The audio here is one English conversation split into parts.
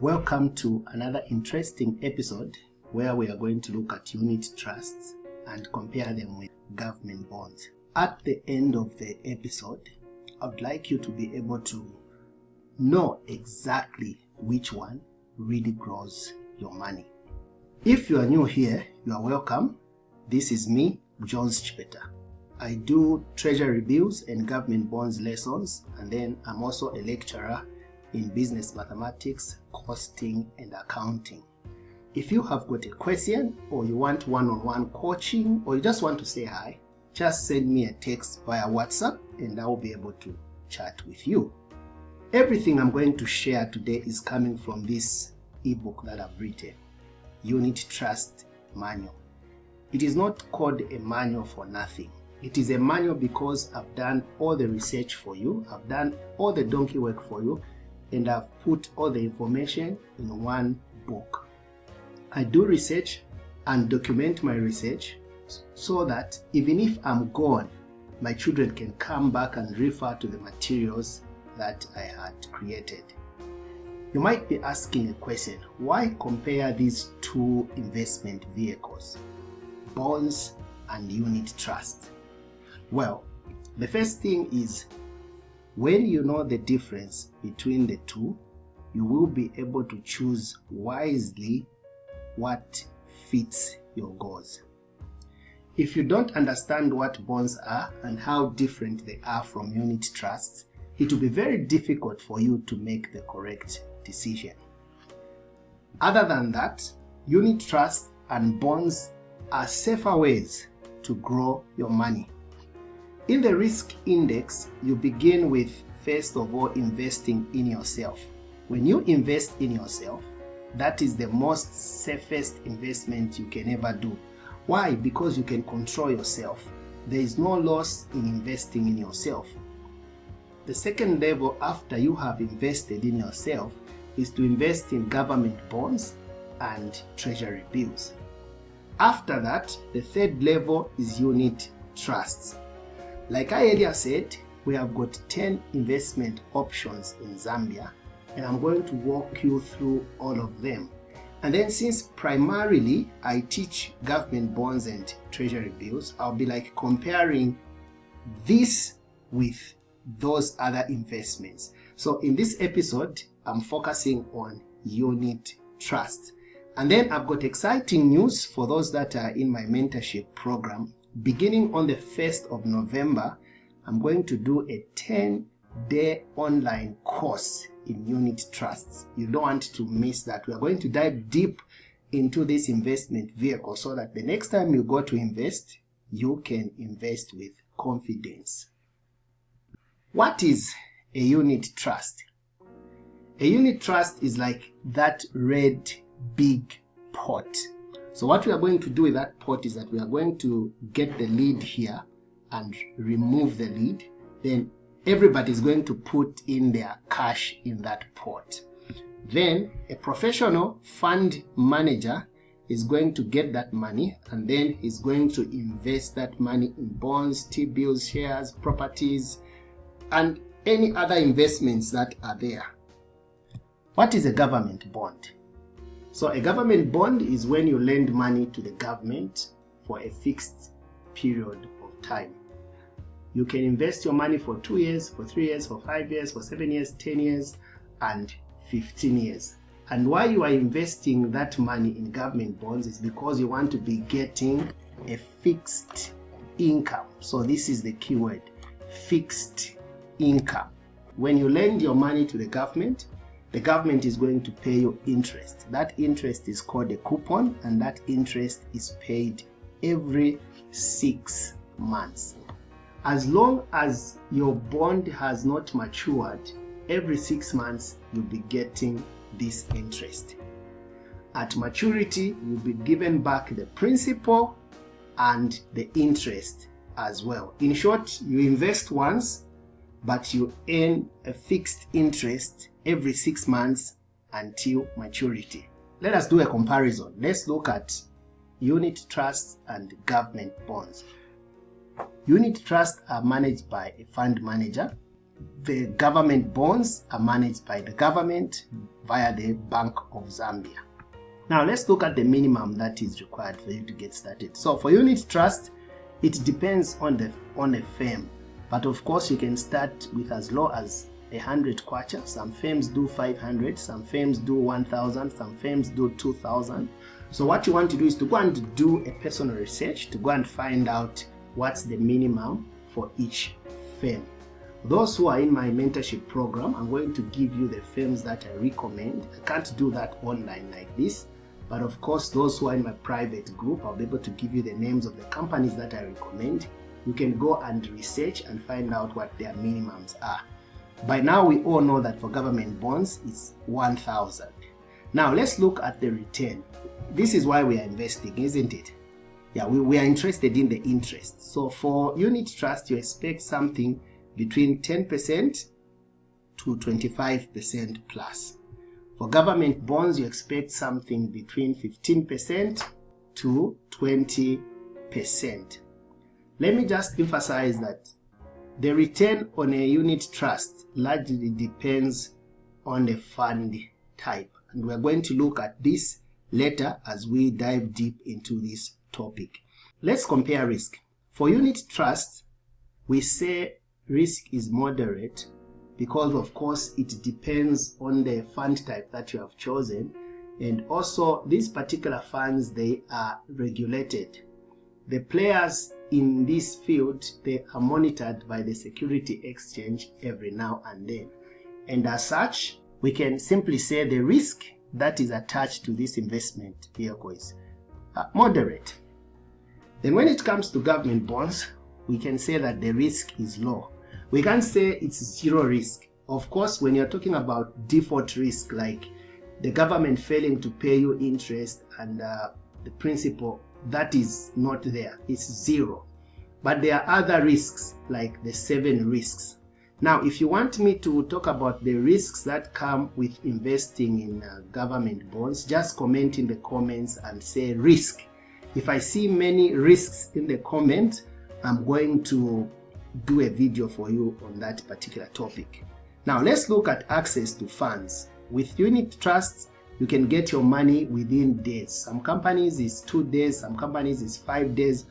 Welcome to another interesting episode where we are going to look at unit trusts and compare them with government bonds. At the end of the episode, I would like you to be able to know exactly which one really grows your money. If you are new here, you are welcome. This is me, Jones Chipeta. I do treasury bills and government bonds lessons, and then I'm also a lecturer in business mathematics, costing, and accounting. If you have got a question, or you want one-on-one coaching, or you just want to say hi, just send me a text via WhatsApp and I will be able to chat with you. Everything I'm going to share today is coming from this ebook that I've written, Unit Trust Manual. It is not called a manual for nothing. It is a manual because I've done all the research for you, I've done all the donkey work for you, and I've put all the information in one book. I do research and document my research so that even if I'm gone, my children can come back and refer to the materials that I had created. You might be asking a question, why compare these two investment vehicles, bonds and unit trust? Well, the first thing is, when you know the difference between the two, you will be able to choose wisely what fits your goals. If you don't understand what bonds are and how different they are from unit trusts, it will be very difficult for you to make the correct decision. Other than that, unit trusts and bonds are safer ways to grow your money. In the risk index, you begin with, first of all, investing in yourself. When you invest in yourself, that is the most safest investment you can ever do. Why? Because you can control yourself. There is no loss in investing in yourself. The second level after you have invested in yourself is to invest in government bonds and treasury bills. After that, the third level is unit trusts. Like I earlier said, we have got 10 investment options in Zambia, and I'm going to walk you through all of them. And then, since primarily I teach government bonds and treasury bills, I'll be like comparing this with those other investments. So in this episode, I'm focusing on unit trust. And then I've got exciting news for those that are in my mentorship program. Beginning on the 1st of November, I'm going to do a 10-day online course in unit trusts. You don't want to miss that. We are going to dive deep into this investment vehicle so that the next time you go to invest, you can invest with confidence. What is a unit trust? A unit trust is like that red big pot. So what we are going to do with that pot is that we are going to get the lid here and remove the lid. Then everybody is going to put in their cash in that pot. Then a professional fund manager is going to get that money, and then he's going to invest that money in bonds, T-bills, shares, properties, and any other investments that are there. What is a government bond? So a government bond is when you lend money to the government for a fixed period of time. You can invest your money for 2 years, for 3 years, for 5 years, for 7 years, 10 years, and 15 years. And why you are investing that money in government bonds is because you want to be getting a fixed income. So this is the key word, fixed income. When you lend your money to the government is going to pay you interest. That interest is called a coupon, and that interest is paid every 6 months. As long as your bond has not matured, every 6 months you'll be getting this interest. At maturity, you'll be given back the principal and the interest as well. In short, you invest once, but you earn a fixed interest every 6 months until maturity. Let us do a comparison. Let's look at unit trusts and government bonds. Unit trusts are managed by a fund manager. the government bonds are managed by the government via the Bank of Zambia. Now let's look at the minimum that is required for you to get started. So for unit trust, it depends on the firm, but of course you can start with as low as 100 kwacha. Some firms do 500, some firms do 1,000, some firms do 2,000. So what you want to do is to go and do a personal research to go and find out what's the minimum for each firm. Those who are in my mentorship program, I'm going to give you the firms that I recommend. I can't do that online like this, but of course those who are in my private group, I'll be able to give you the names of the companies that I recommend. You can go and research and find out what their minimums are. By now we all know that for government bonds it's 1,000. Now let's look at the return. This is why we are investing, isn't it? Yeah, we are interested in the interest. So for unit trust, you expect something between 10% to 25% plus. For government bonds, you expect something between 15% to 20%. Let me just emphasize that the return on a unit trust largely depends on the fund type. And we're going to look at this later as we dive deep into this topic. Let's compare risk. For unit trust, we say risk is moderate because of course it depends on the fund type that you have chosen, and also these particular funds, they are regulated. The players in this field, they are monitored by the Security Exchange every now and then, and as such we can simply say the risk that is attached to this investment vehicle is moderate. Then when it comes to government bonds, we can say that the risk is low. We can't say it's zero risk. Of course, when you're talking about default risk, like the government failing to pay you interest and the principal, that is not there. It's zero. But there are other risks, like the 7 risks. Now, if you want me to talk about the risks that come with investing in government bonds, just comment in the comments and say risk. If I see many risks in the comment, I'm going to do a video for you on that particular topic. Now let's look at access to funds. With unit trusts, you can get your money within days. Some companies is 2 days, some companies is 5 days.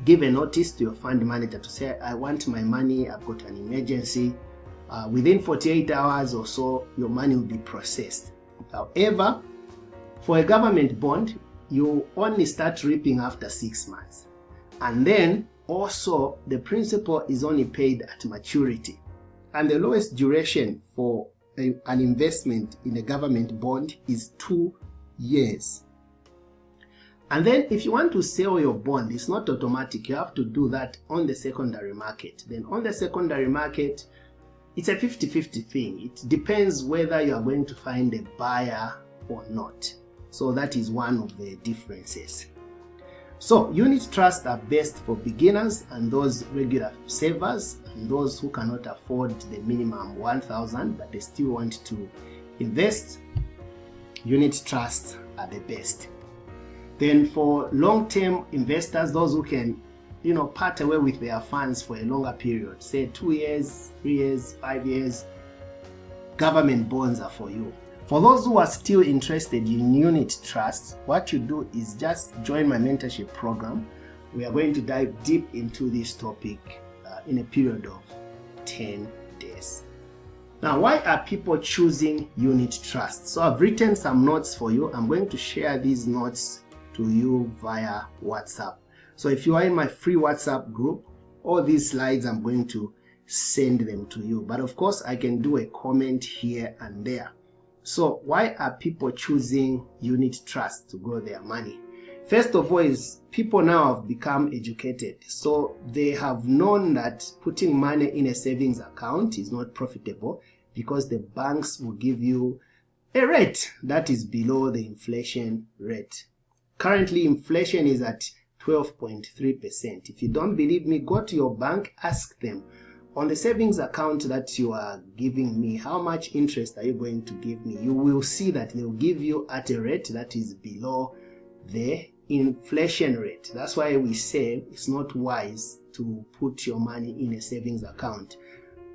Give a notice to your fund manager to say, I want my money, I've got an emergency. Within 48 hours or so, your money will be processed. However, for a government bond, you only start reaping after 6 months. And then also the principal is only paid at maturity. And the lowest duration for an investment in a government bond is 2 years. And then if you want to sell your bond, it's not automatic. You have to do that on the secondary market. Then on the secondary market, it's a 50-50 thing. It depends whether you are going to find a buyer or not. So that is one of the differences. So unit trusts are best for beginners and those regular savers and those who cannot afford the minimum 1,000 but they still want to invest. Unit trusts are the best. Then for long-term investors, those who can, part away with their funds for a longer period, say 2 years, 3 years, 5 years, government bonds are for you. For those who are still interested in unit trusts, what you do is just join my mentorship program. We are going to dive deep into this topic in a period of 10 days. Now, why are people choosing unit trusts? So I've written some notes for you. I'm going to share these notes to you via WhatsApp. So if you are in my free WhatsApp group, all these slides I'm going to send them to you. But of course, I can do a comment here and there. So why are people choosing unit trusts to grow their money? First of all is people now have become educated. So they have known that putting money in a savings account is not profitable because the banks will give you a rate that is below the inflation rate. Currently, inflation is at 12.3%. If you don't believe me, go to your bank, ask them, on the savings account that you are giving me, how much interest are you going to give me? You will see that they'll give you at a rate that is below the inflation rate. That's why we say it's not wise to put your money in a savings account.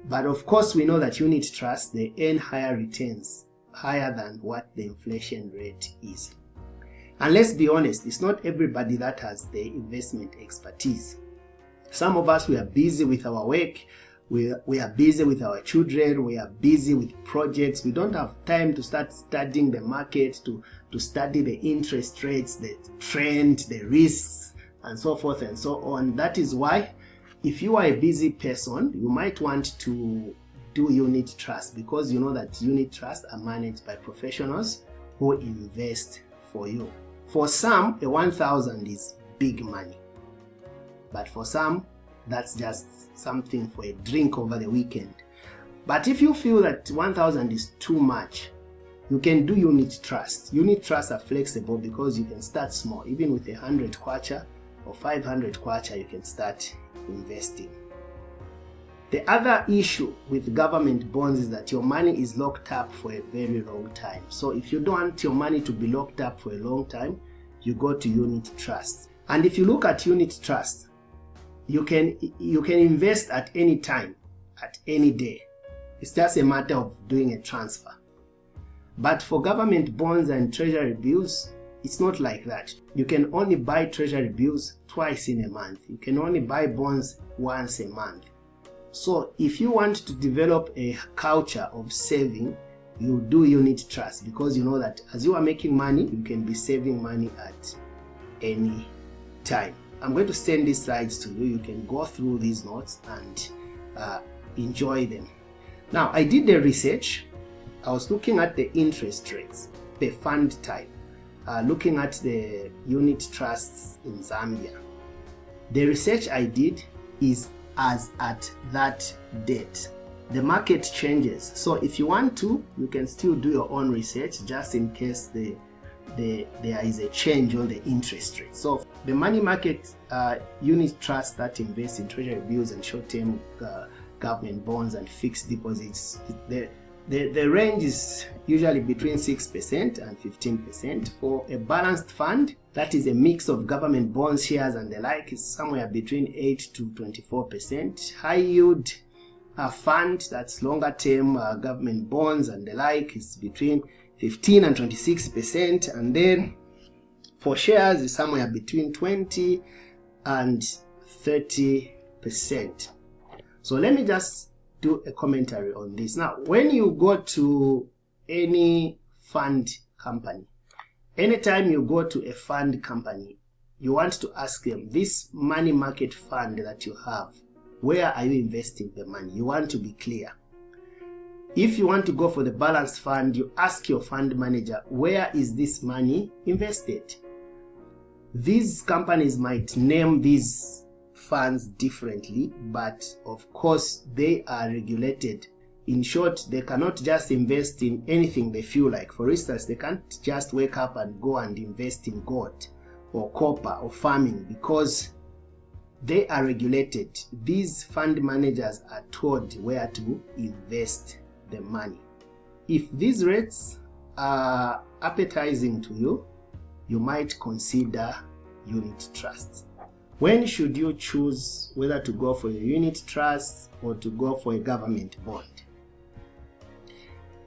But of course, we know that unit trusts, they earn higher returns, higher than what the inflation rate is. And let's be honest, it's not everybody that has the investment expertise. Some of us, we are busy with our work, we are busy with our children, we are busy with projects. We don't have time to start studying the market, to study the interest rates, the trend, the risks, and so forth and so on. That is why, if you are a busy person, you might want to do unit trust, because you know that unit trusts are managed by professionals who invest for you. For some, a 1,000 is big money, but for some, that's just something for a drink over the weekend. But if you feel that 1,000 is too much, you can do unit trust. Unit trusts are flexible because you can start small. Even with 100 kwacha or 500 kwacha, you can start investing. The other issue with government bonds is that your money is locked up for a very long time. So if you don't want your money to be locked up for a long time, you go to unit trusts. And if you look at unit trusts, you can invest at any time, at any day. It's just a matter of doing a transfer. But for government bonds and treasury bills, it's not like that. You can only buy treasury bills twice in a month. You can only buy bonds once a month. So if you want to develop a culture of saving, you do unit trust, because you know that as you are making money, you can be saving money at any time. I'm going to send these slides to you. You can go through these notes and enjoy them. Now, I did the research. I was looking at the interest rates, the fund type, looking at the unit trusts in Zambia. The research I did is as at that date. The market changes. So if you want to, you can still do your own research just in case there is a change on the interest rate. So the money market unit trusts that invest in treasury bills and short-term government bonds and fixed deposits, the range is usually between 6% and 15%. For a balanced fund, that is a mix of government bonds, shares, and the like, is somewhere between 8 to 24%. High yield fund, that's longer term government bonds and the like, is between 15 and 26%. And then for shares, is somewhere between 20 and 30%. So let me just do a commentary on this. Now, when you go to any fund company, anytime you go to a fund company, you want to ask them, this money market fund that you have, where are you investing the money? You want to be clear. If you want to go for the balanced fund, you ask your fund manager, where is this money invested? These companies might name these funds differently, but of course they are regulated. In short, they cannot just invest in anything they feel like. For instance, they can't just wake up and go and invest in gold or copper or farming, because they are regulated. These fund managers are told where to invest the money. If these rates are appetizing to you, you might consider unit trusts. When should you choose whether to go for a unit trust or to go for a government bond?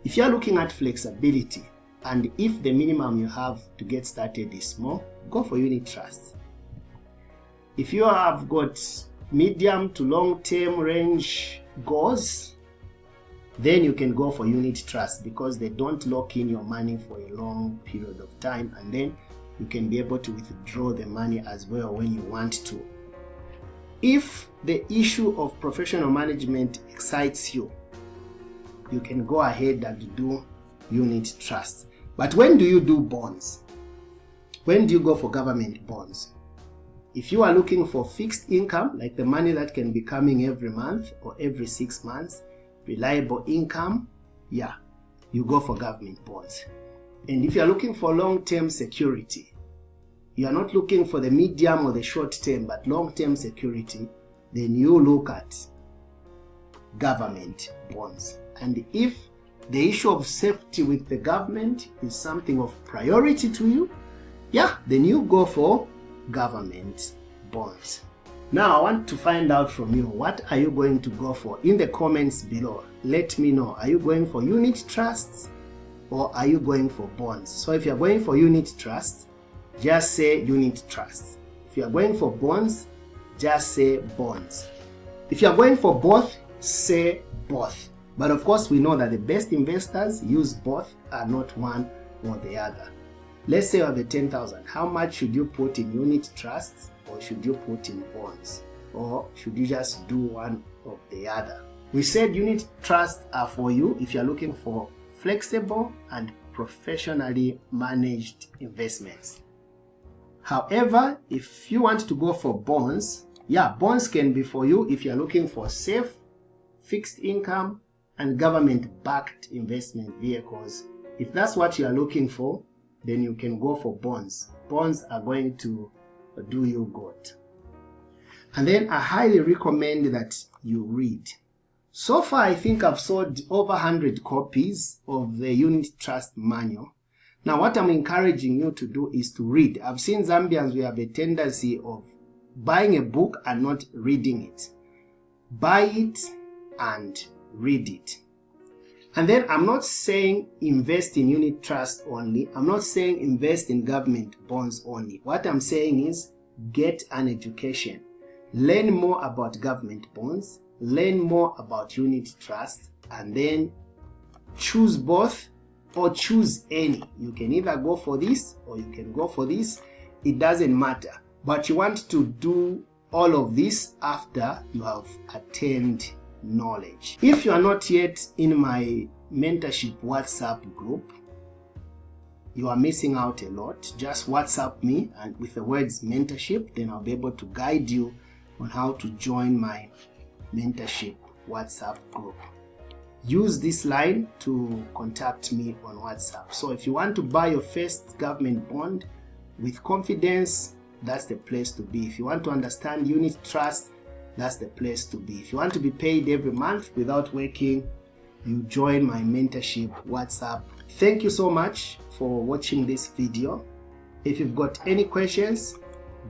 If you are looking at flexibility, and if the minimum you have to get started is small, go for unit trusts. If you have got medium to long-term range goals, then you can go for unit trust, because they don't lock in your money for a long period of time, and then you can be able to withdraw the money as well when you want to. If the issue of professional management excites you, you can go ahead and do unit trust. But when do you do bonds? When do you go for government bonds? If you are looking for fixed income, like the money that can be coming every month or every 6 months, reliable income, yeah, you go for government bonds. And if you are looking for long-term security, you are not looking for the medium or the short-term, but long-term security, then you look at government bonds. And if the issue of safety with the government is something of priority to you, yeah, then you go for government bonds. Now I want to find out from you, what are you going to go for? In the comments below, let me know. Are you going for unit trusts or are you going for bonds? So if you're going for unit trusts, just say unit trusts. If you're going for bonds, just say bonds. If you're going for both, say both. But of course, we know that the best investors use both and not one or the other. Let's say you have a 10,000. How much should you put in unit trusts or should you put in bonds? Or should you just do one or the other? We said unit trusts are for you if you're looking for flexible and professionally managed investments. However, if you want to go for bonds, bonds can be for you if you're looking for safe, fixed income, and government-backed investment vehicles. If that's what you are looking for, then you can go for bonds. Bonds are going to do you good. And then I highly recommend that you read. So far, I think I've sold over 100 copies of the Unit Trust Manual. Now, what I'm encouraging you to do is to read. I've seen Zambians, we have a tendency of buying a book and not reading it. Buy it and read it. And then I'm not saying invest in unit trust only. I'm not saying invest in government bonds only. What I'm saying is get an education. Learn more about government bonds. Learn more about unit trust. And then choose both or choose any. You can either go for this or you can go for this. It doesn't matter. But you want to do all of this after you have attained knowledge. If you are not yet in my mentorship WhatsApp group, you are missing out a lot. Just WhatsApp me and with the words mentorship, then I'll be able to guide you on how to join my mentorship WhatsApp group. Use this line to contact me on WhatsApp. So if you want to buy your first government bond with confidence, that's the place to be. If you want to understand unit trust, that's the place to be. If you want to be paid every month without working, you join my mentorship WhatsApp. Thank you so much for watching this video. If you've got any questions,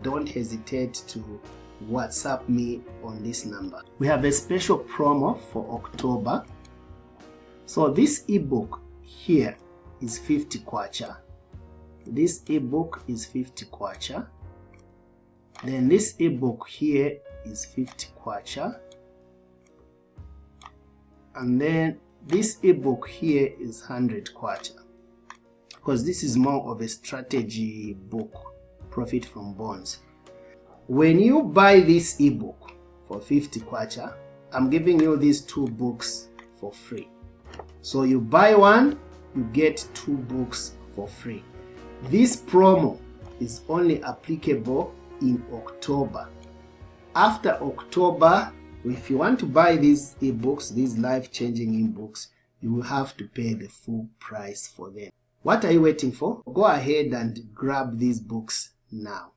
don't hesitate to WhatsApp me on this number. We have a special promo for October. So this ebook here is 50 kwacha. This ebook is 50 kwacha. Then this ebook here is 50 kwacha. And then this ebook here is 100 kwacha. Because this is more of a strategy book, Profit from Bonds. When you buy this ebook for 50 kwacha, I'm giving you these 2 books for free. So you buy one, you get 2 books for free. This promo is only applicable in October. After October, if you want to buy these ebooks, these life-changing ebooks, you will have to pay the full price for them. What are you waiting for? Go ahead and grab these books now.